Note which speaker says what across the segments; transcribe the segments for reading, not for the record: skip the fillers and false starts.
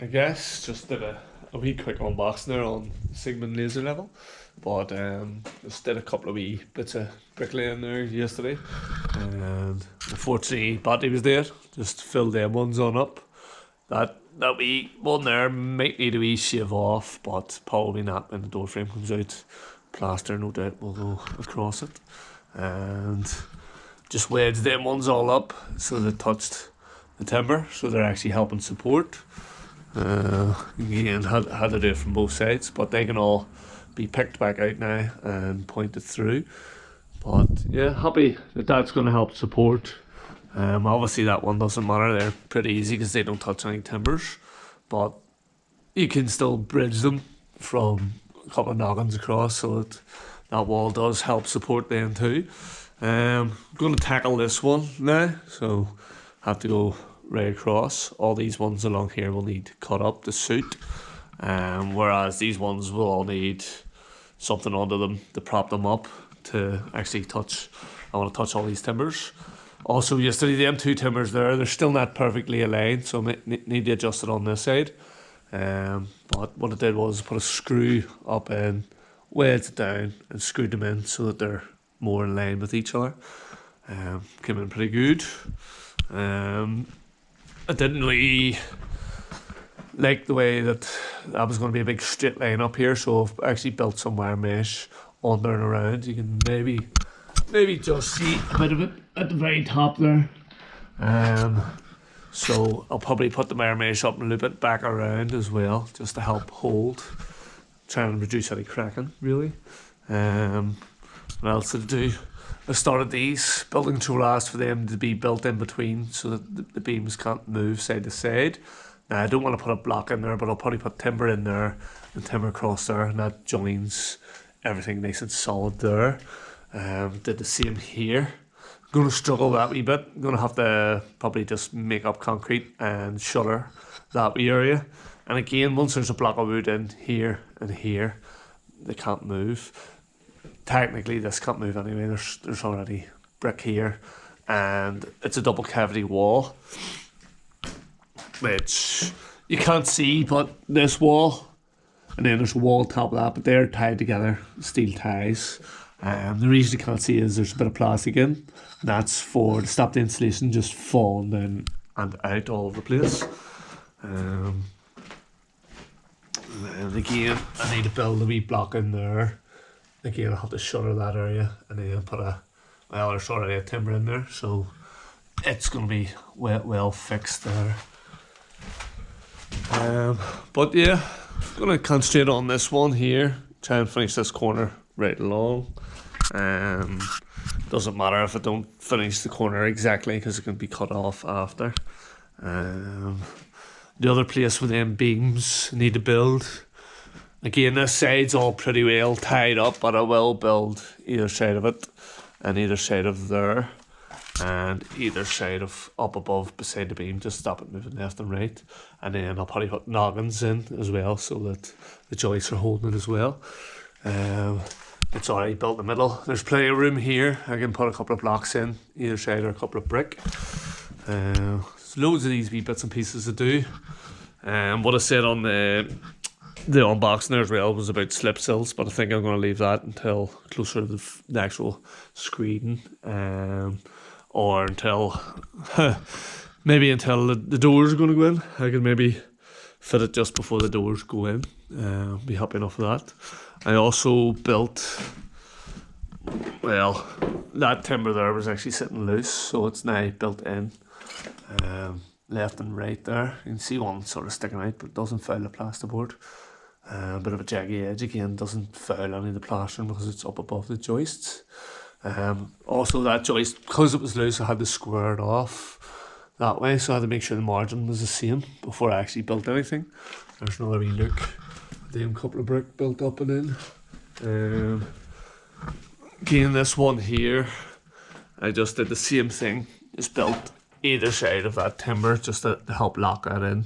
Speaker 1: I guess just did a wee quick unboxing there on Sigmund laser level, but just did a couple of wee bits of bricklaying there yesterday, and unfortunately battery was dead. Just filled them ones on up. That wee one there might need a wee shave off, but probably not when the door frame comes out. Plaster no doubt will go across it, and just wedged them ones all up so they touched the timber, so they're actually helping support. Again, had to do it from both sides, but they can all be picked back out now and pointed through. But yeah, happy that that's going to help support. Obviously that one doesn't matter, they're pretty easy because they don't touch any timbers, but you can still bridge them from a couple of noggins across, so that wall does help support them too. I'm going to tackle this one now, so have to go right across. All these ones along here will need cut up to suit, whereas these ones will all need something under them to prop them up to actually touch. I want to touch all these timbers. Also yesterday, the M2 timbers there, they're still not perfectly aligned, so I need to adjust it on this side. But what I did was put a screw up and wedged it down and screwed them in so that they're more in line with each other. Came in pretty good. I didn't really like the way that was going to be a big straight line up here, so I've actually built some wire mesh under and around. You can maybe just see a bit of it at the very top there. So I'll probably put the wire mesh up and loop it back around as well, just to help hold, try and reduce any cracking really. What else did I do? I started these building trellis for them to be built in between so that the beams can't move side to side. Now I don't want to put a block in there, but I'll probably put timber in there and timber across there, and that joins everything nice and solid there. Did the same here. I'm going to struggle that wee bit. I'm going to have to probably just make up concrete and shutter that wee area. And again, once there's a block of wood in here and here, they can't move. Technically this can't move anyway, there's already brick here, and it's a double cavity wall which you can't see, but this wall and then there's a wall on top of that, but they're tied together, steel ties. The reason you can't see is there's a bit of plastic in, and that's for to stop the insulation just falling down and out all over the place. And again, I need to build a wee block in there. Again, I'll have to shutter that area and then put there's already a timber in there, so it's going to be well fixed there. But yeah, I'm going to concentrate on this one here, try and finish this corner right along. Doesn't matter if I don't finish the corner exactly because it can be cut off after. The other place where them beams need to build. Again, this side's all pretty well tied up, but I will build either side of it, and either side of there, and either side of up above beside the beam, just stop it moving left and right. And then I'll probably put noggins in as well so that the joists are holding it as well. It's already built in the middle. There's plenty of room here. I can put a couple of blocks in either side or a couple of brick. There's loads of these wee bits and pieces to do. What I said on the unboxing there as well was about slip sills, but I think I'm going to leave that until closer to the actual screen, or until maybe until the doors are going to go in. I can maybe fit it just before the doors go in. Be happy enough with that. I also built, well, that timber there was actually sitting loose, so it's now built in, left and right there. You can see one sort of sticking out, but it doesn't foul the plasterboard. A bit of a jaggy edge again, doesn't foul any of the plastering because it's up above the joists. Also that joist, because it was loose, I had to square it off that way, so I had to make sure the margin was the same before I actually built anything. There's another wee look. Then a couple of brick built up and in. Again, this one here, I just did the same thing, just built either side of that timber just to help lock that in.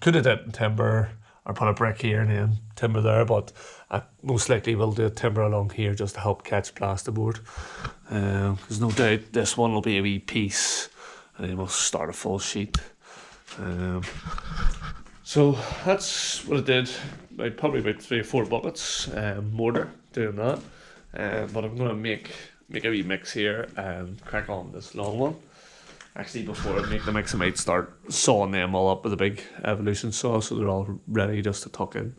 Speaker 1: Could have did timber or put a brick here and then timber there, but I most likely will do a timber along here just to help catch plasterboard. Because no doubt this one will be a wee piece and then we'll start a full sheet. So that's what I did. Probably about 3 or 4 buckets, mortar doing that. But I'm gonna make a wee mix here and crack on this long one. Actually, before I make the mix, I might start sawing them all up with a big evolution saw so they're all ready just to tuck in.